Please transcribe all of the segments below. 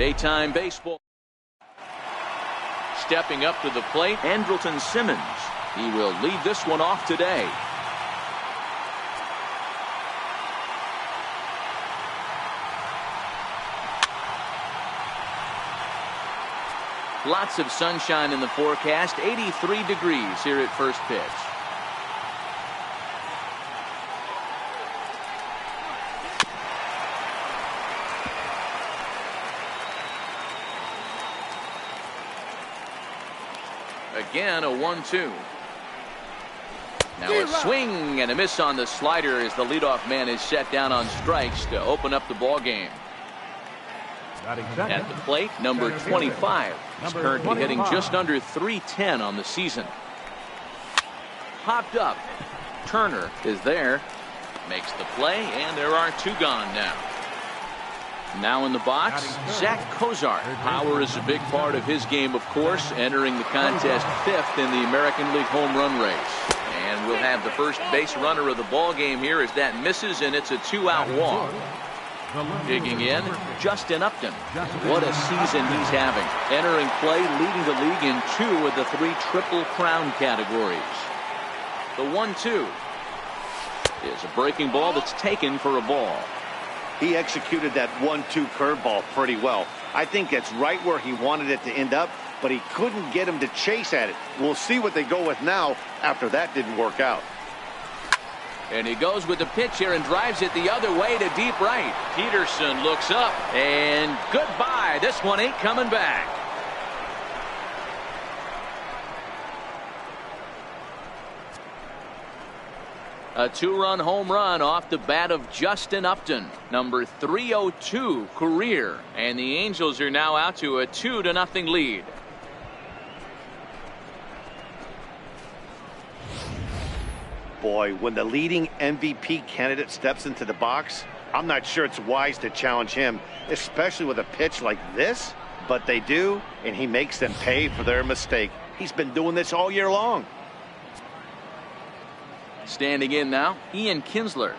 Daytime baseball. Stepping up to the plate, Andrelton Simmons. He will lead this one off today. Lots of sunshine in the forecast. 83 degrees here at first pitch. Again, a 1-2. Now a swing and a miss on the slider as the leadoff man is set down on strikes to open up the ball game. At the plate, number 25. He's currently hitting just under .310 on the season. Popped up. Turner is there. Makes the play, and there are two gone now. Now in the box, Zach Cozart. Power is a big part of his game, of course, entering the contest 5th in the American League home run race. And we'll have the first base runner of the ball game here as that misses, and it's a 2-out walk. Digging in, Justin Upton. What a season he's having. Entering play, leading the league in 2 of the 3 Triple Crown categories. The 1-2 is a breaking ball that's taken for a ball. He executed that 1-2 curveball pretty well. I think it's right where he wanted it to end up, but he couldn't get him to chase at it. We'll see what they go with now after that didn't work out. And he goes with the pitch here and drives it the other way to deep right. Peterson looks up, and goodbye. This one ain't coming back. A 2-run home run off the bat of Justin Upton, number 302 career. And the Angels are now out to a 2-0 lead. Boy, when the leading MVP candidate steps into the box, I'm not sure it's wise to challenge him, especially with a pitch like this. But they do, and he makes them pay for their mistake. He's been doing this all year long. Standing in now, Ian Kinsler.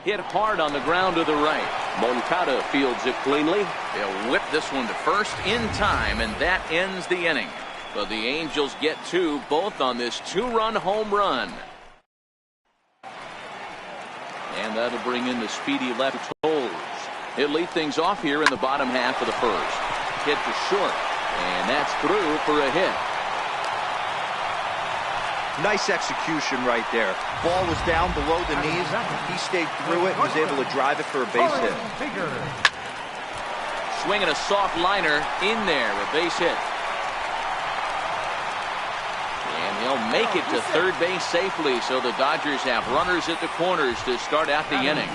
Hit hard on the ground to the right. Moncada fields it cleanly. They'll whip this one to first in time, and that ends the inning. But the Angels get 2, both on this 2-run home run. And that'll bring in the speedy left Tolles. He'll lead things off here in the bottom half of the first. Hit to short, and that's through for a hit. Nice execution right there. Ball was down below the knees. He stayed through it and was able to drive it for a base hit. Swinging a soft liner in there, a base hit. And he'll make it to third base safely, so the Dodgers have runners at the corners to start out the inning.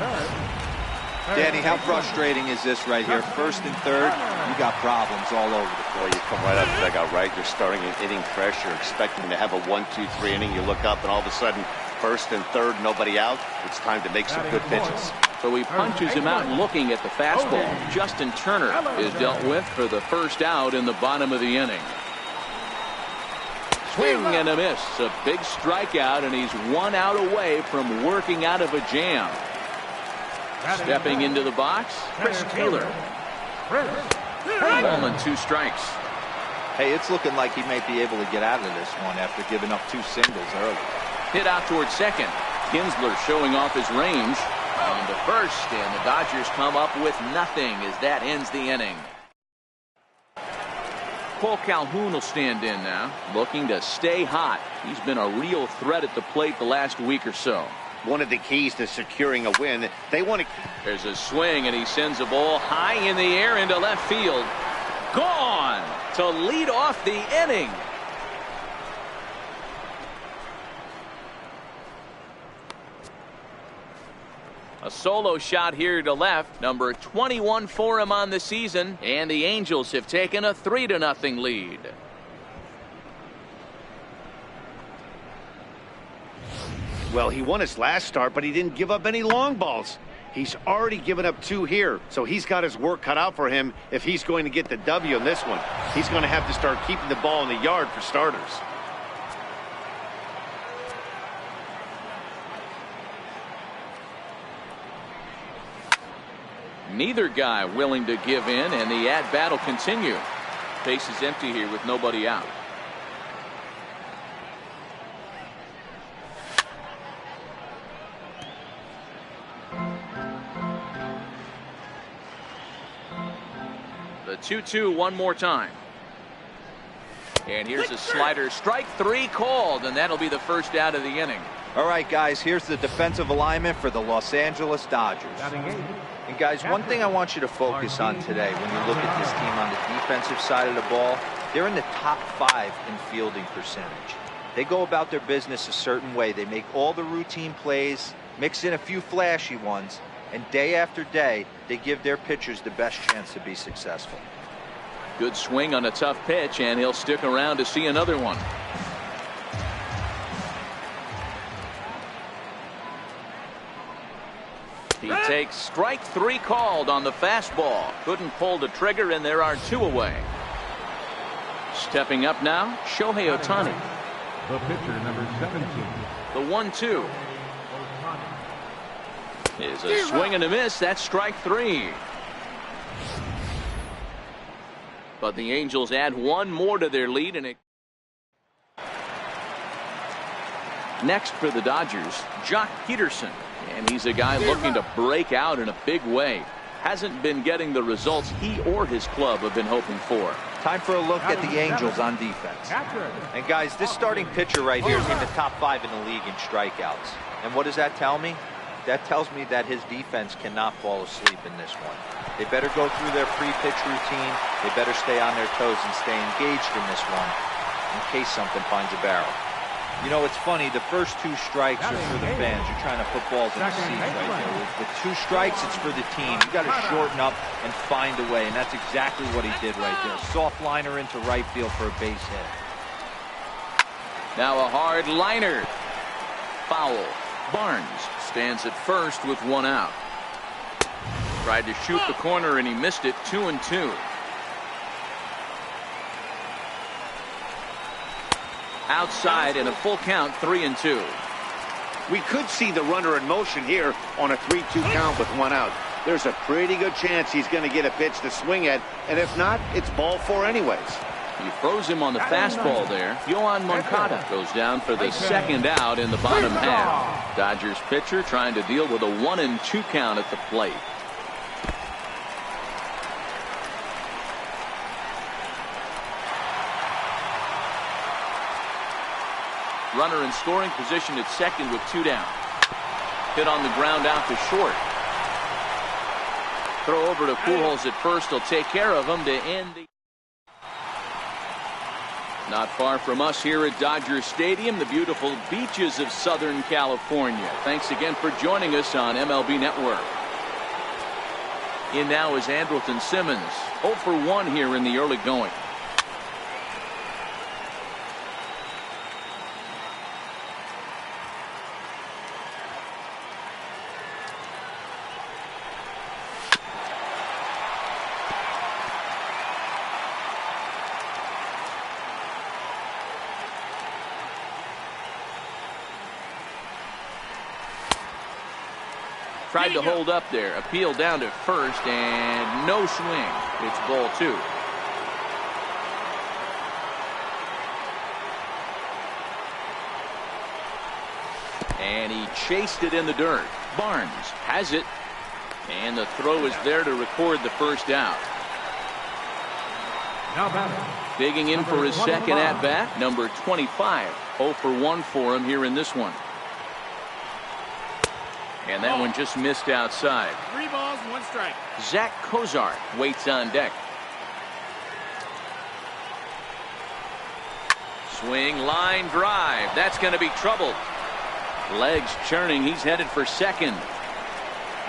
Danny, how frustrating is this right here? First and third, you got problems all over the place. You come right out to the dugout, right? You're starting an inning fresh. You're expecting to have a 1-2-3 inning. You look up, and all of a sudden, first and third, nobody out. It's time to make some good pitches. So he punches him out looking at the fastball. Justin Turner is dealt with for the first out in the bottom of the inning. Swing and a miss. A big strikeout, and he's 1 out away from working out of a jam. Stepping into the box, Chris Taylor. Ball and 2 strikes. Hey, it's looking like he may be able to get out of this one after giving up 2 singles early. Hit out towards second. Kinsler showing off his range. On to first, and the Dodgers come up with nothing as that ends the inning. Cole Calhoun will stand in now, looking to stay hot. He's been a real threat at the plate the last week or so. One of the keys to securing a win, they want to... There's a swing, and he sends a ball high in the air into left field. Gone to lead off the inning. A solo shot here to left, number 21 for him on the season, and the Angels have taken a 3-0 lead. Well, he won his last start, but he didn't give up any long balls. He's already given up 2 here, so he's got his work cut out for him if he's going to get the W in this one. He's going to have to start keeping the ball in the yard for starters. Neither guy willing to give in, and the at-bat will continue. Base is empty here with nobody out. The 2-2 one more time. And here's a slider. Strike three called, and that'll be the first out of the inning. All right, guys, here's the defensive alignment for the Los Angeles Dodgers. And guys, one thing I want you to focus on today when you look at this team on the defensive side of the ball, they're in the top 5 in fielding percentage. They go about their business a certain way. They make all the routine plays, mix in a few flashy ones, and day after day, they give their pitchers the best chance to be successful. Good swing on a tough pitch, and he'll stick around to see another one. He takes strike three called on the fastball. Couldn't pull the trigger, and there are 2 away. Stepping up now, Shohei Ohtani. The pitcher, number 17. The 1-2. Is a swing and a miss. That's strike 3. But the Angels add 1 more to their lead, and it. Next for the Dodgers, Jock Peterson. And he's a guy looking to break out in a big way. Hasn't been getting the results he or his club have been hoping for. Time for a look at the Angels on defense. And guys, this starting pitcher right here is in the top 5 in the league in strikeouts. And what does that tell me? That tells me that his defense cannot fall asleep in this one. They better go through their pre-pitch routine. They better stay on their toes and stay engaged in this one in case something finds a barrel. You know, it's funny, the first 2 strikes are for the fans. You're trying to put balls in the seats right there. With 2 strikes, it's for the team. You got to shorten up and find a way, and that's exactly what he did right there. Soft liner into right field for a base hit. Now a hard liner. Foul. Barnes stands at first with 1 out. Tried to shoot the corner, and he missed it. 2-2. Outside in a full count, 3-2. We could see the runner in motion here on a 3-2 count with 1 out. There's a pretty good chance he's going to get a pitch to swing at, and if not, it's ball 4 anyways. He throws him on the fastball there. Yohan Moncada goes down for the second out in the bottom half. Dodgers pitcher trying to deal with a 1-2 count at the plate. Runner in scoring position at second with 2 down. Hit on the ground out to short. Throw over to Pujols at first. He'll take care of him to end the. Not far from us here at Dodger Stadium, the beautiful beaches of Southern California. Thanks again for joining us on MLB Network. In now is Andrelton Simmons. 0 for 1 here in the early going. Tried to hold up there. Appeal down to first, and no swing. It's ball 2. And he chased it in the dirt. Barnes has it. And the throw is there to record the first out. Digging in for his second at-bat, number 25. 0 for 1 for him here in this one. And that one just missed outside. 3 balls, 1 strike. Zach Cozart waits on deck. Swing, line drive. That's going to be trouble. Legs churning. He's headed for second.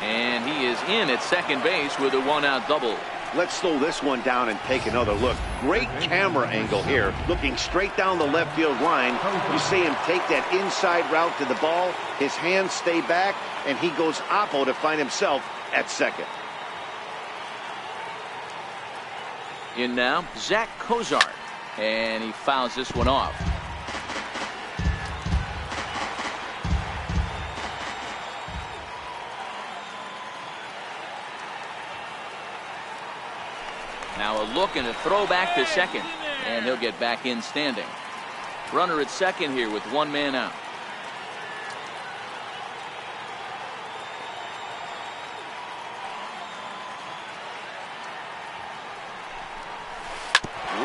And he is in at second base with a 1-out double. Let's slow this one down and take another look. Great camera angle here, looking straight down the left field line. You see him take that inside route to the ball. His hands stay back, and he goes oppo to find himself at second. In now, Zach Cozart. And he fouls this one off. Now a look and a throw back to second, and he'll get back in standing. Runner at second here with one man out.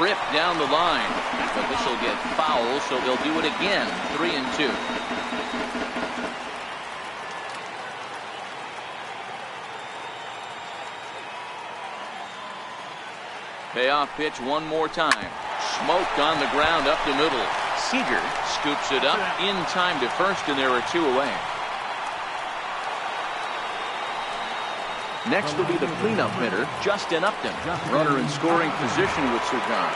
Ripped down the line, but this will get foul, so they'll do it again. 3-2. Payoff pitch one more time. Smoked on the ground up the middle. Seager scoops it up in time to first, and there are two away. Next will be the cleanup hitter, Justin Upton. Runner in scoring position with Sir John.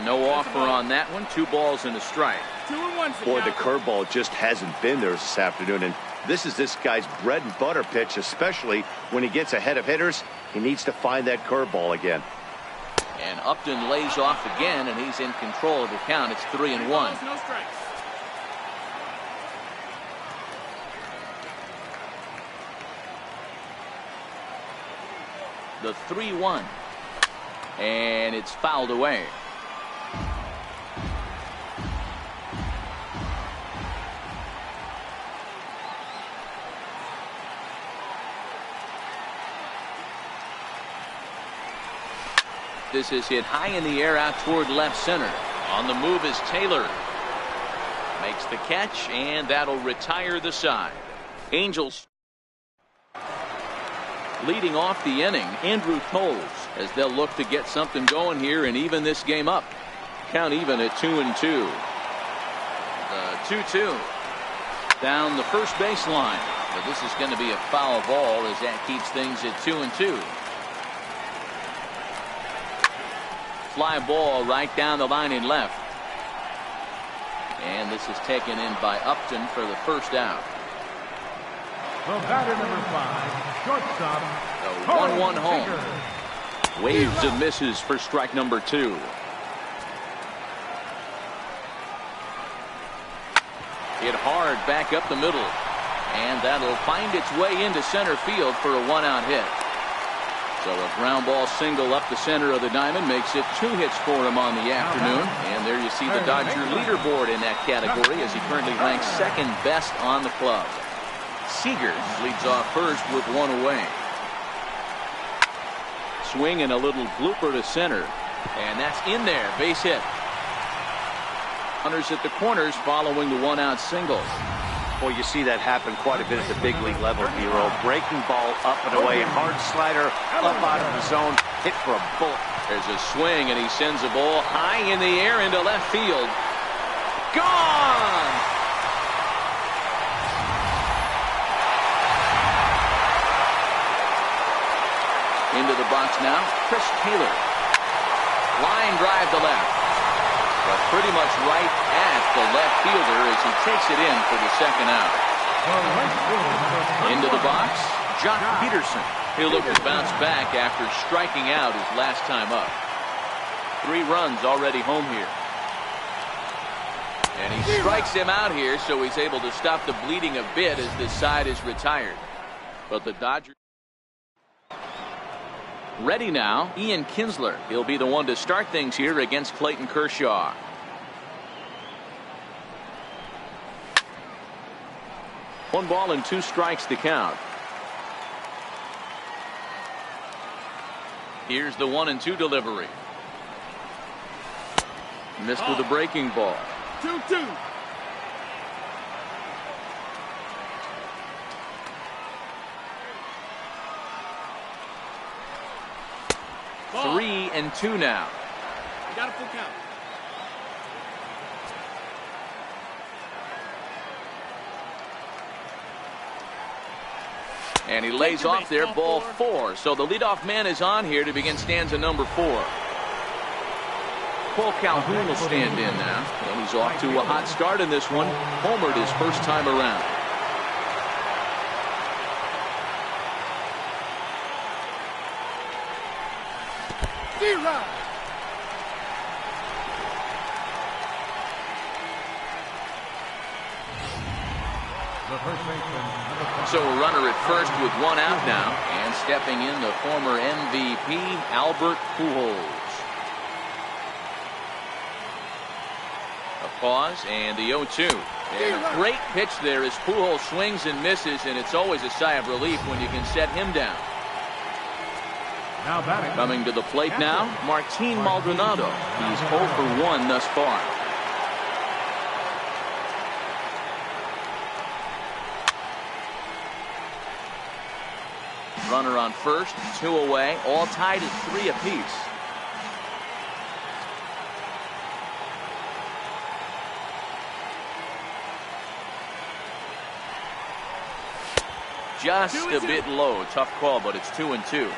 No offer on that one. 2 balls and a strike. 2-1. Boy, the curveball just hasn't been there this afternoon, and this is this guy's bread and butter pitch, especially when he gets ahead of hitters. He needs to find that curveball again. And Upton lays off again, and he's in control of the count. It's 3-1. No strikes. The 3-1. And it's fouled away. This is hit high in the air out toward left center. On the move is Taylor. Makes the catch, and that'll retire the side. Angels leading off the inning, Andrew Toles, as they'll look to get something going here and even this game up. Count even at 2-2. The 2-2 down the first baseline, but this is going to be a foul ball as that keeps things at 2-2. Fly ball right down the line in left. And this is taken in by Upton for the first out. The batter number 5, shortstop. The 1-1 home. Waves and misses for strike number 2. Hit hard back up the middle. And that'll find its way into center field for a 1-out hit. So a ground ball single up the center of the diamond makes it 2 hits for him on the afternoon. And there you see the Dodger leaderboard in that category as he currently ranks second best on the club. Seager leads off first with 1 away. Swing and a little blooper to center. And that's in there. Base hit. Runners at the corners following the 1-out single. Boy, you see that happen quite a bit at the big league level, Hero. Breaking ball up and away, hard slider up out of the zone, hit for a bullet. There's a swing, and he sends a ball high in the air into left field. Gone! Into the box now, Chris Taylor. Line drive to left. But pretty much right at the left fielder as he takes it in for the second out. Into the box, Jock Peterson. He'll look to bounce back after striking out his last time up. 3 runs already home here. And he strikes him out here, so he's able to stop the bleeding a bit as this side is retired. But the Dodgers ready now. Ian Kinsler. He'll be the one to start things here against Clayton Kershaw. One ball and 2 strikes to count. Here's the 1-2 delivery. Missed with a breaking ball. 2-2. Ball. 3-2 now. You got a full count. And he lays off there, ball 4. So the leadoff man is on here to begin stanza number 4. Cole Calhoun will stand in now. And he's off to a hot start in this one. Homered his first time around. The first baseman, number 5. So a runner at first with one out now, and stepping in the former MVP Albert Pujols. A pause and the 0-2. And a great pitch there as Pujols swings and misses, and it's always a sigh of relief when you can set him down. Now batting. Coming to the plate now, Martin Maldonado. He's 0 for 1 thus far. Runner on first, 2 away, all tied at 3 apiece. Just a bit low. Tough call, but it's 2-2.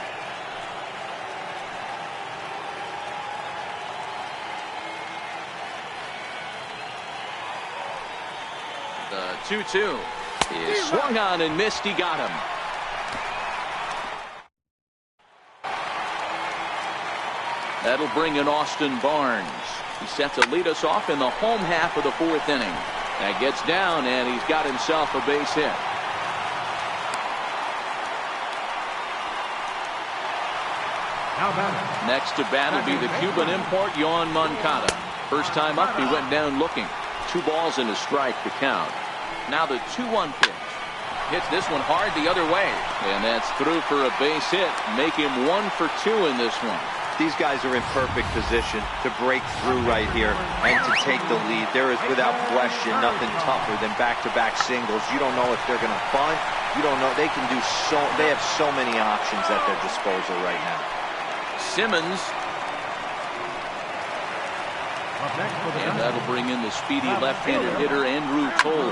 The 2-2 is swung on and missed. He got him. That'll bring in Austin Barnes. He's set to lead us off in the home half of the 4th inning. That gets down, and he's got himself a base hit. Next to bat will be the Cuban import, Yoan Moncada. First time up, he went down looking. 2 balls and a strike to count. Now the 2-1 pitch. Hits this one hard the other way. And that's through for a base hit. Make him 1 for 2 in this one. These guys are in perfect position to break through right here and to take the lead. There is without question nothing tougher than back-to-back singles. You don't know if they're going to bunt. You don't know. They can do so. They have so many options at their disposal right now. Simmons. And that'll bring in the speedy left-handed hitter Andrew Toles.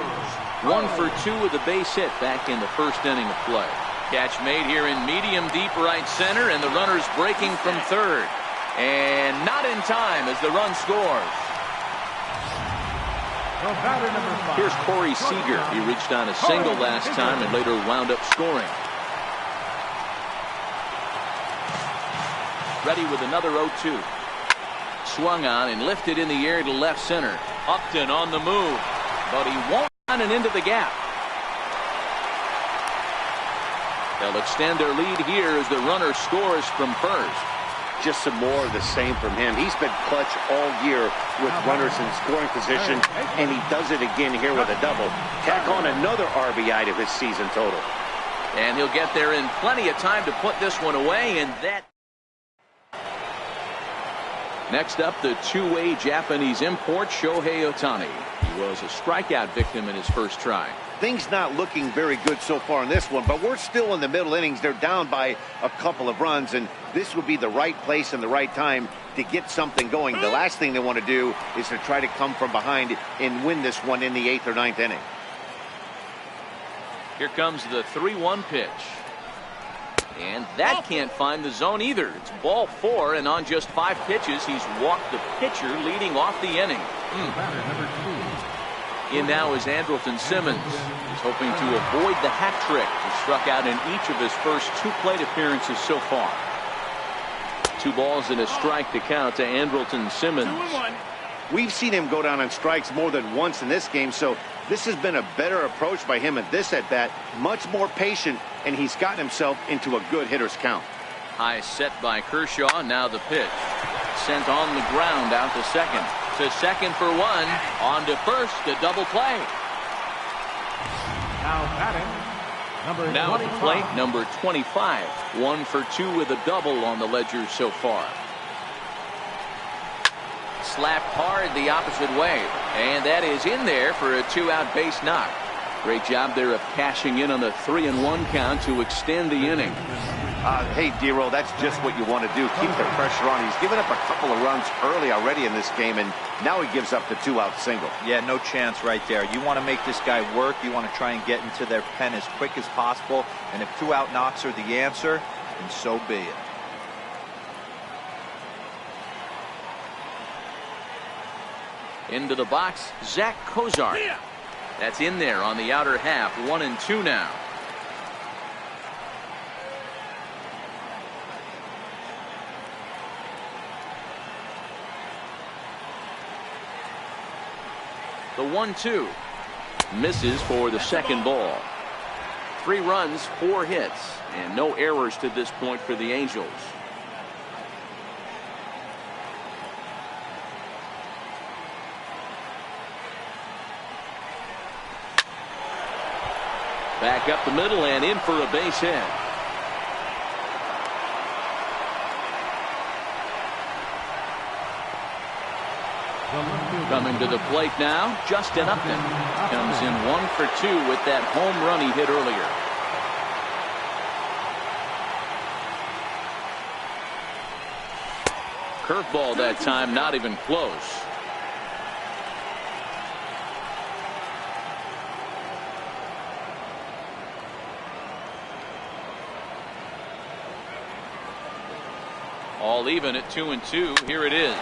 1 for 2 with a base hit back in the 1st inning of play. Catch made here in medium deep right center, and the runner's breaking from 3rd. And not in time as the run scores. Here's Corey Seager. He reached on a single last time and later wound up scoring. Ready with another 0-2. Swung on and lifted in the air to left center. Upton on the move, but he won't run and into the gap. They'll extend their lead here as the runner scores from first. Just some more of the same from him. He's been clutch all year with runners in scoring position, and he does it again here with a double. Tack on another RBI to his season total. And he'll get there in plenty of time to put this one away, and that. Next up, the 2-way Japanese import, Shohei Ohtani. He was a strikeout victim in his first try. Things not looking very good so far in this one, but we're still in the middle innings. They're down by a couple of runs, and this would be the right place and the right time to get something going. The last thing they want to do is to try to come from behind and win this one in the 8th or 9th inning. Here comes the 3-1 pitch. And that can't find the zone either. It's ball 4, and on just 5 pitches, he's walked the pitcher leading off the inning. In now is Andrelton Simmons. He's hoping to avoid the hat trick. He struck out in each of his first 2 plate appearances so far. 2 balls and a strike to count to Andrelton Simmons. 2-1. We've seen him go down on strikes more than once in this game, so this has been a better approach by him at this at-bat. Much more patient, and he's gotten himself into a good hitter's count. High set by Kershaw. Now the pitch. Sent on the ground out to second. To second for 1. On to first. A double play. Now batting, number Now at the 25. plate, number 25. 1 for 2 with a double on the ledger so far. Slapped hard the opposite way, and that is in there for a 2-out base knock. Great job there of cashing in on the 3-1 count to extend the inning. Hey, D-Roll, that's just what you want to do. Keep the pressure on. He's given up a couple of runs early already in this game, and now he gives up the 2-out single. Yeah, no chance right there. You want to make this guy work. You want to try and get into their pen as quick as possible, and if 2-out knocks are the answer, then so be it. Into the box, Zach Cozart. That's in there on the outer half. 1-2 now. The 1-2. Misses for the second ball. 3 runs, 4 hits, and no errors to this point for the Angels. Back up the middle and in for a base hit. Coming to the plate now, Justin Upton comes in 1 for 2 with that home run he hit earlier. Curveball that time, not even close. All even at 2-2. Here it is.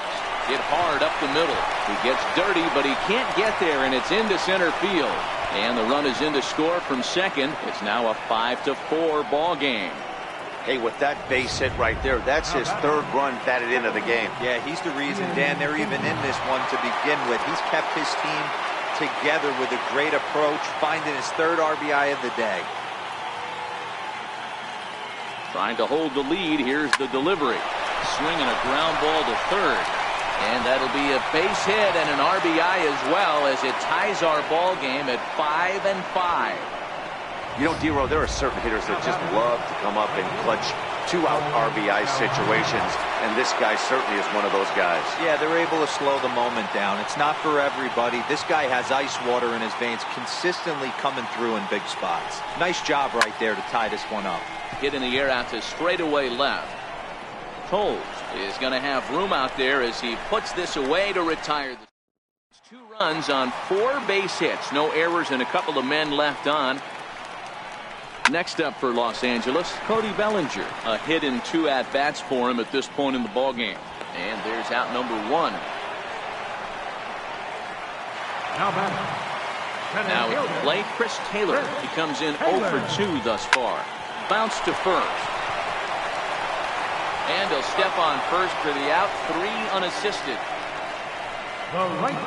Hit hard up the middle. He gets dirty, but he can't get there, and it's into center field. And the run is in to score from second. It's now a 5-4 ball game. Hey, with that base hit right there, that's his 3rd run batted into the game. Yeah, he's the reason, Dan, they're even in this one to begin with. He's kept his team together with a great approach, finding his 3rd RBI of the day. Trying to hold the lead. Here's the delivery. Swinging a ground ball to third. And that'll be a base hit and an RBI as well, as it ties our ball game at 5-5. You know, D-Row, there are certain hitters that just love to come up and clutch 2-out RBI situations, and this guy certainly is one of those guys. Yeah, they're able to slow the moment down. It's not for everybody. This guy has ice water in his veins, consistently coming through in big spots. Nice job right there to tie this one up. Hit in the air out to straightaway left. Toles is going to have room out there as he puts this away to retire. 2 runs on 4 base hits. No errors and a couple of men left on. Next up for Los Angeles, Cody Bellinger. A hit in 2 at-bats for him at this point in the ballgame. And there's out number 1. Now at the plate, Chris Taylor. He comes in 0 for 2 thus far. Bounce to first. And he'll step on first for the out. 3 unassisted.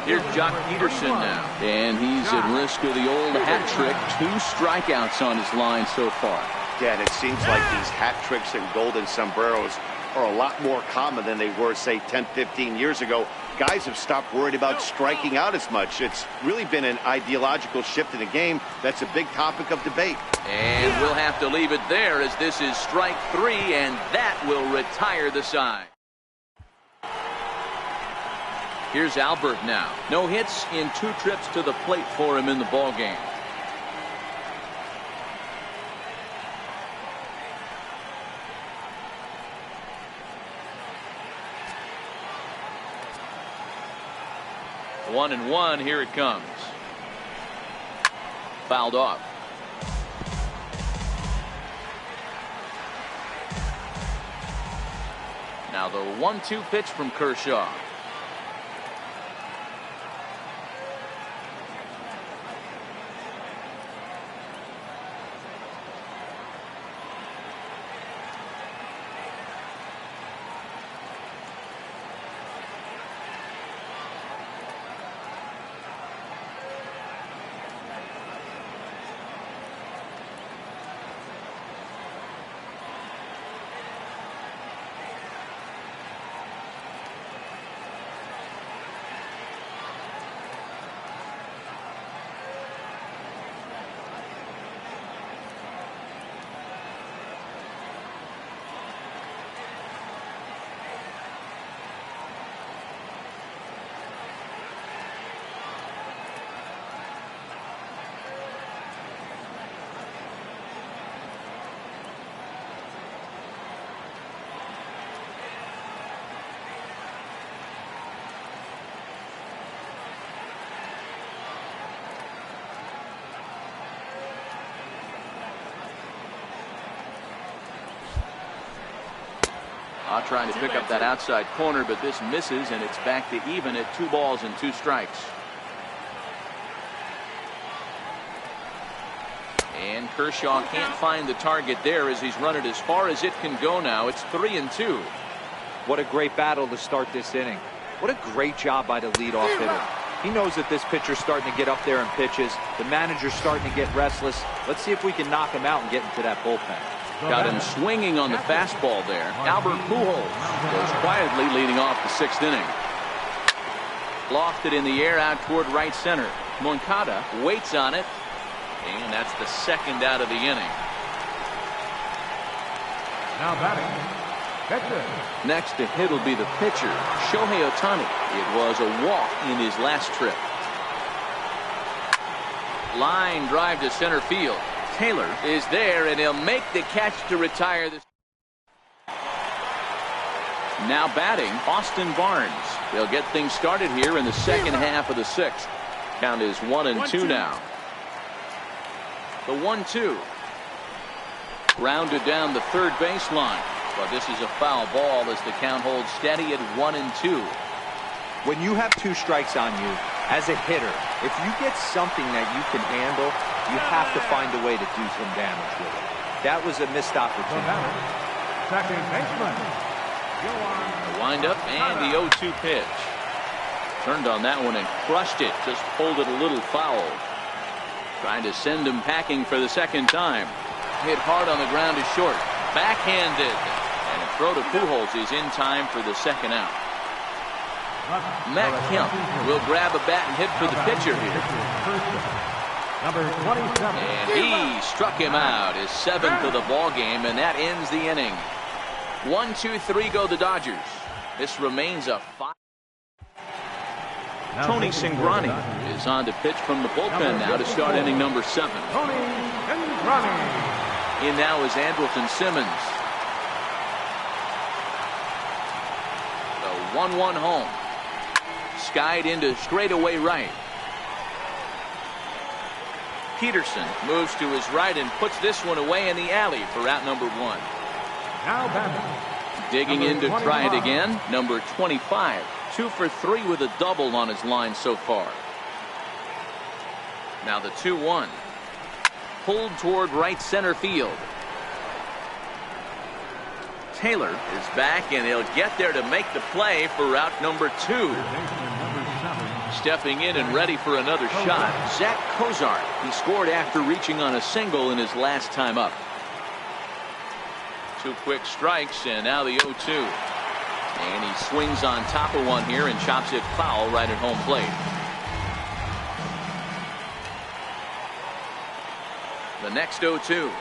Here's Jock Peterson now. And he's at risk of the old hat trick. 2 strikeouts on his line so far. Dan, it seems like these hat tricks and golden sombreros are a lot more common than they were, say, 10, 15 years ago. Guys have stopped worried about striking out as much. It's really been an ideological shift in the game. That's a big topic of debate. And we'll have to leave it there, as this is strike 3, and that will retire the side. Here's Albert now. No hits in 2 trips to the plate for him in the ballgame. One and one. Here it comes. Fouled off. Now the 1-2 pitch from Kershaw. Trying to pick up that outside corner, but this misses, and it's back to even at 2 balls and 2 strikes. And Kershaw can't find the target there as he's run it as far as it can go now. It's 3-2. What a great battle to start this inning. What a great job by the leadoff hitter. He knows that this pitcher's starting to get up there in pitches. The manager's starting to get restless. Let's see if we can knock him out and get into that bullpen. Got him swinging on the fastball there. Albert Pujols goes quietly leading off the 6th inning. Lofted in the air out toward right center. Moncada waits on it, and that's the 2nd out of the inning. Now batting, pitcher. Next to hit will be the pitcher, Shohei Ohtani. It was a walk in his last trip. Line drive to center field. Taylor is there, and he'll make the catch to retire this. Now batting, Austin Barnes. They'll get things started here in the 2nd half of the 6th. Count is 1-2 now. The 1-2. Grounded down the 3rd baseline. But this is a foul ball as the count holds steady at 1-2. When you have 2 strikes on you, as a hitter, if you get something that you can handle, you have to find a way to do some damage with it. That was a missed opportunity. Second baseman. The windup and the 0-2 pitch. Turned on that one and crushed it. Just pulled it a little foul. Trying to send him packing for the 2nd time. Hit hard on the ground to short. Backhanded. And a throw to Pujols is in time for the 2nd out. Matt Kemp will grab a bat and hit for the pitcher here. Number 27. And he struck him out. His 7th of the ball game, and that ends the inning. 1-2-3 go the Dodgers. This remains a 5. Tony Cingrani is on to pitch from the bullpen now to start inning number 7. Tony Cingrani. In now is Andrelton Simmons. The 1-1 home. Skied into straightaway right. Peterson moves to his right and puts this one away in the alley for out number 1. Now batting. Digging in to try it again. Number 25. 2 for 3 with a double on his line so far. Now the 2-1. Pulled toward right center field. Taylor is back, and he'll get there to make the play for route number 2. Stepping in and ready for another shot, Zach Cozart. He scored after reaching on a single in his last time up. 2 quick strikes, and now the 0-2. And he swings on top of one here and chops it foul right at home plate. The next 0-2.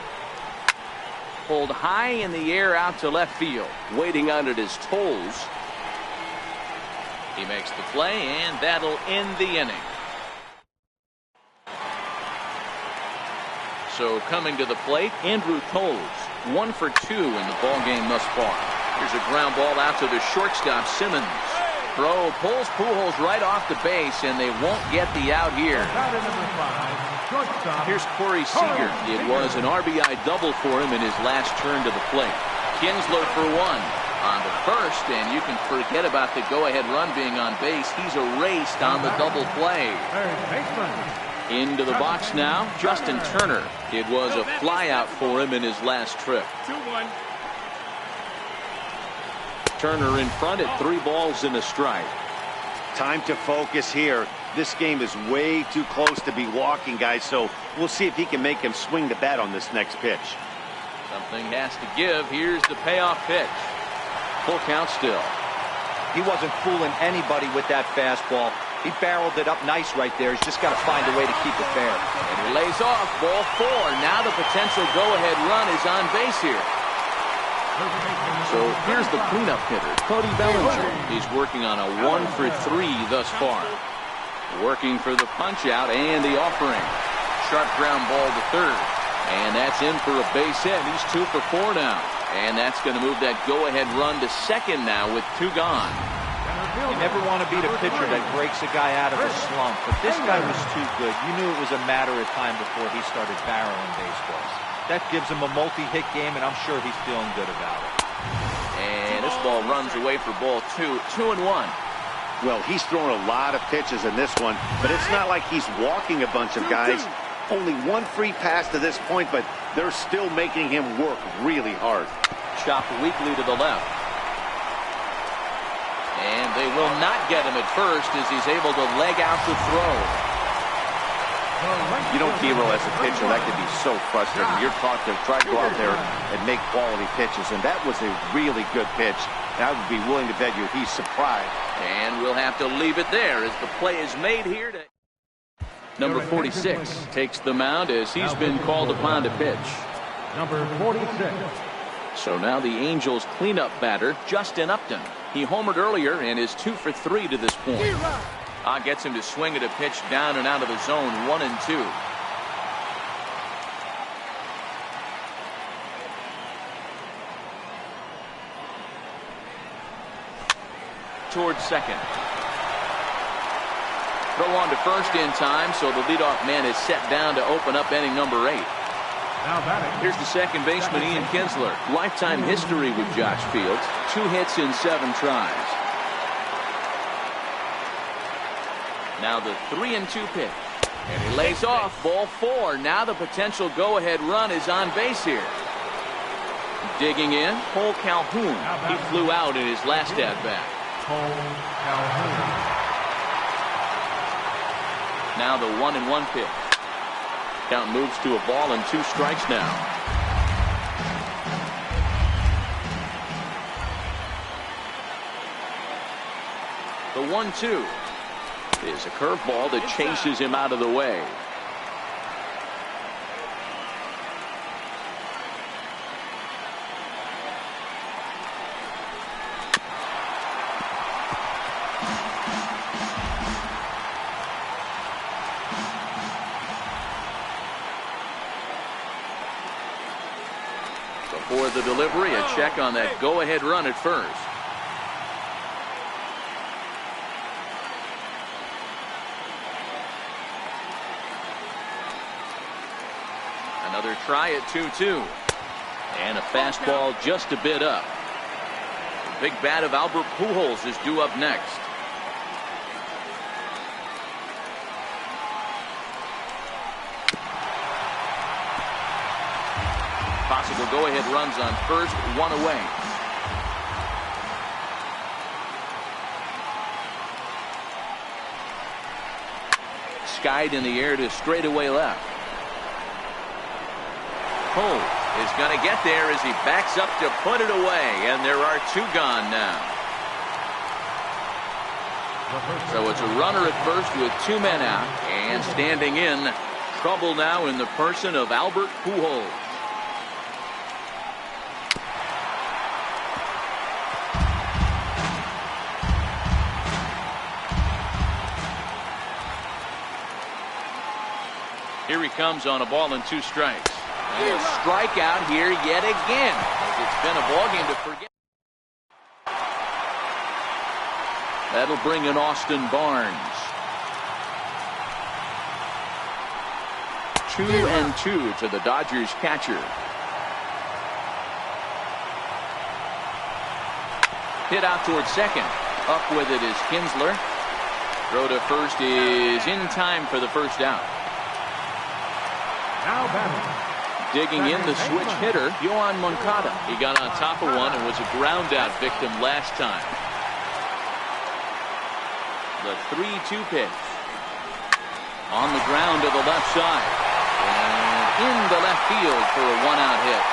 Pulled high in the air out to left field. Waiting on it is Toles. He makes the play, and that'll end the inning. So coming to the plate, Andrew Toles. 1 for 2 in the ball game thus far. Here's a ground ball out to the shortstop, Simmons. Throw pulls Pujols right off the base, and they won't get the out here. Here's Corey Seager. It was an RBI double for him in his last turn to the plate. Kinsler for 1 on the first, and you can forget about the go-ahead run being on base. He's erased on the double play. Into the box now, Justin Turner. It was a flyout for him in his last trip. 2-1. Turner in front at 3 balls and a strike. Time to focus here. This game is way too close to be walking, guys, so we'll see if he can make him swing the bat on this next pitch. Something has to give. Here's the payoff pitch. Full count still. He wasn't fooling anybody with that fastball. He barreled it up nice right there. He's just got to find a way to keep it fair. And he lays off ball 4. Now the potential go-ahead run is on base here. So here's the cleanup hitter, Cody Bellinger. He's working on a 1 for 3 thus far. Working for the punch out and the offering. Sharp ground ball to third. And that's in for a base hit. He's 2 for 4 now. And that's going to move that go-ahead run to second now with 2 gone. You never want to beat a pitcher that breaks a guy out of a slump, but this guy was too good. You knew it was a matter of time before he started barreling baseballs. That gives him a multi-hit game, and I'm sure he's feeling good about it. And this ball runs away for ball 2. 2-1. Well, he's throwing a lot of pitches in this one, but it's not like he's walking a bunch of guys. Only 1 free pass to this point, but they're still making him work really hard. Chopped weakly to the left. And they will not get him at first as he's able to leg out the throw. You know, Hero, as a pitcher, that can be so frustrating. You're taught to try to go out there and make quality pitches, and that was a really good pitch. And I would be willing to bet you he's surprised. And we'll have to leave it there as the play is made here. Number 46 takes the mound as he's been called upon to pitch. Number 46. So now the Angels cleanup batter, Justin Upton. He homered earlier and is 2 for 3 to this point. Gets him to swing at a pitch down and out of the zone, 1-2. Towards second. Throw on to first in time, so the leadoff man is set down to open up inning number 8. Now batting. Here's the second baseman, Ian Kinsler. Lifetime history with Josh Fields. 2 hits in 7 tries. Now the 3-2 pitch. And he lays off, ball 4. Now the potential go-ahead run is on base here. Digging in, Cole Calhoun. He flew out in his last at-bat. Cole Calhoun. Now the 1-1 pitch. Count moves to a ball and 2 strikes now. The 1-2 is a curveball that chases him out of the way. Before the delivery, a check on that go-ahead run at first. Another try at 2-2. And a fastball just a bit up. The big bat of Albert Pujols is due up next. Possible go-ahead runs on first, 1 away. Skied in the air to straightaway left. Cole is going to get there as he backs up to put it away, and there are 2 gone now. So it's a runner at first with 2 men out, and standing in, trouble now in the person of Albert Pujols. Here he comes on a ball and 2 strikes. And a strikeout here yet again. It's been a ball game to forget. That'll bring in Austin Barnes. 2-2 to the Dodgers catcher. Hit out towards second. Up with it is Kinsler. Throw to first is in time for the first out. Now batting. Digging in the switch hitter, Yohan Moncada. He got on top of one and was a ground out victim last time. The 3-2 pitch. On the ground to the left side. And in the left field for a 1-out hit.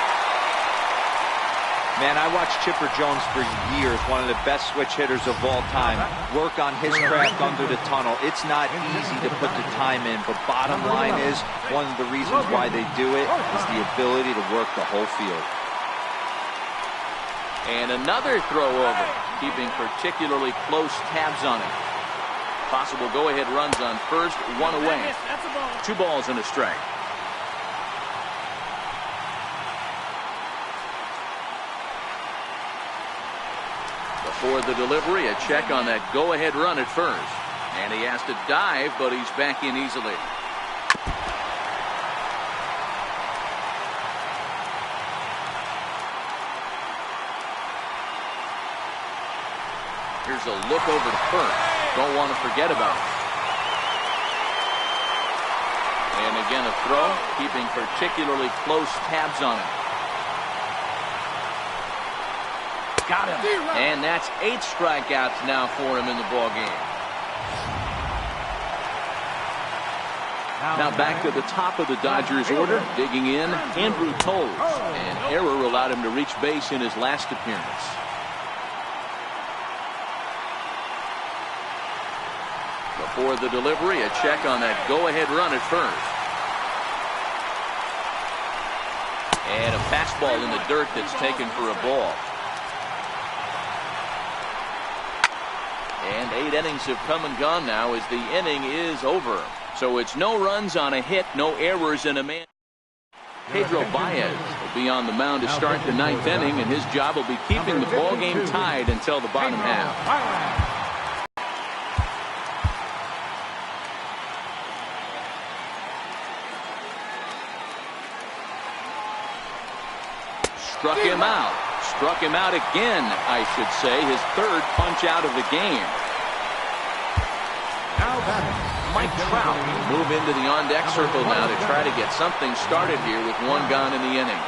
Man, I watched Chipper Jones for years, one of the best switch hitters of all time. Work on his craft under the tunnel. It's not easy to put the time in, but bottom line is, one of the reasons why they do it is the ability to work the whole field. And another throw over, keeping particularly close tabs on it. Possible go-ahead runs on first, 1 away. 2 balls and a strike. For the delivery, a check on that go-ahead run at first. And he has to dive, but he's back in easily. Here's a look over to first. Don't want to forget about it. And again a throw, keeping particularly close tabs on it. Got him. And that's 8 strikeouts now for him in the ball game. Now back to the top of the Dodgers order. Digging in, Andrew Toles. An error allowed him to reach base in his last appearance. Before the delivery, a check on that go-ahead run at first. And a fastball in the dirt that's taken for a ball. And 8 innings have come and gone now as the inning is over. So it's no runs on a hit, no errors, and a man. Pedro Baez will be on the mound to start the 9th inning, and his job will be keeping the ball game tied until the bottom half. Struck him out. Struck him out again, I should say. His 3rd punch out of the game. Mike Trout will move into the on-deck circle now to try to get something started here with 1 gone in the inning.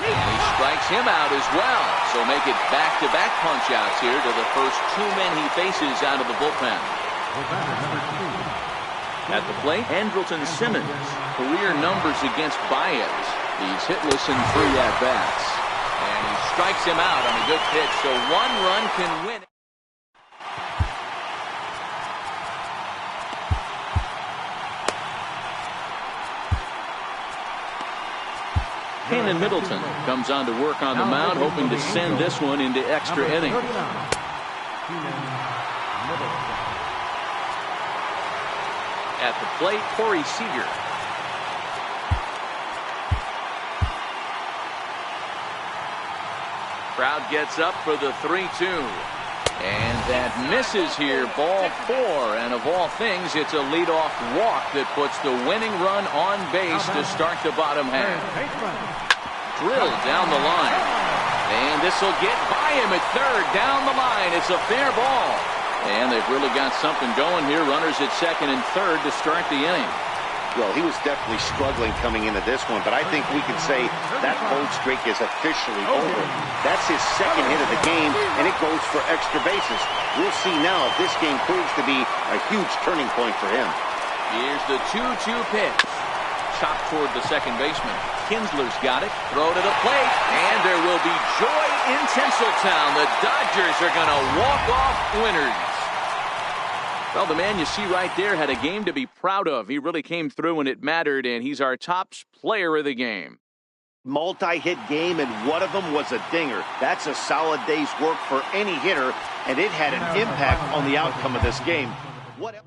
And he strikes him out as well. So make it back-to-back punch-outs here to the first 2 men he faces out of the bullpen. At the plate, Andrelton Simmons. Career numbers against Baez. He's hitless in 3 at-bats. And he strikes him out on a good pitch, so 1 run can win. Cannon Middleton comes on to work on the mound, hoping to send this one into extra innings. At the plate, Corey Seager. Crowd gets up for the 3-2. And that misses here, ball 4. And of all things, it's a leadoff walk that puts the winning run on base to start the bottom half. Drilled down the line. And this will get by him at 3rd, down the line. It's a fair ball. And they've really got something going here. Runners at 2nd and 3rd to start the inning. Well, he was definitely struggling coming into this one, but I think we can say that cold streak is officially over. That's his 2nd hit of the game, and it goes for extra bases. We'll see now if this game proves to be a huge turning point for him. Here's the 2-2 pitch. Chopped toward the second baseman. Kinsler's got it. Throw to the plate, and there will be joy in Tinseltown. The Dodgers are going to walk off winners. Well, the man you see right there had a game to be proud of. He really came through when it mattered, and he's our top player of the game. Multi-hit game, and one of them was a dinger. That's a solid day's work for any hitter, and it had an impact on the outcome of this game. What else?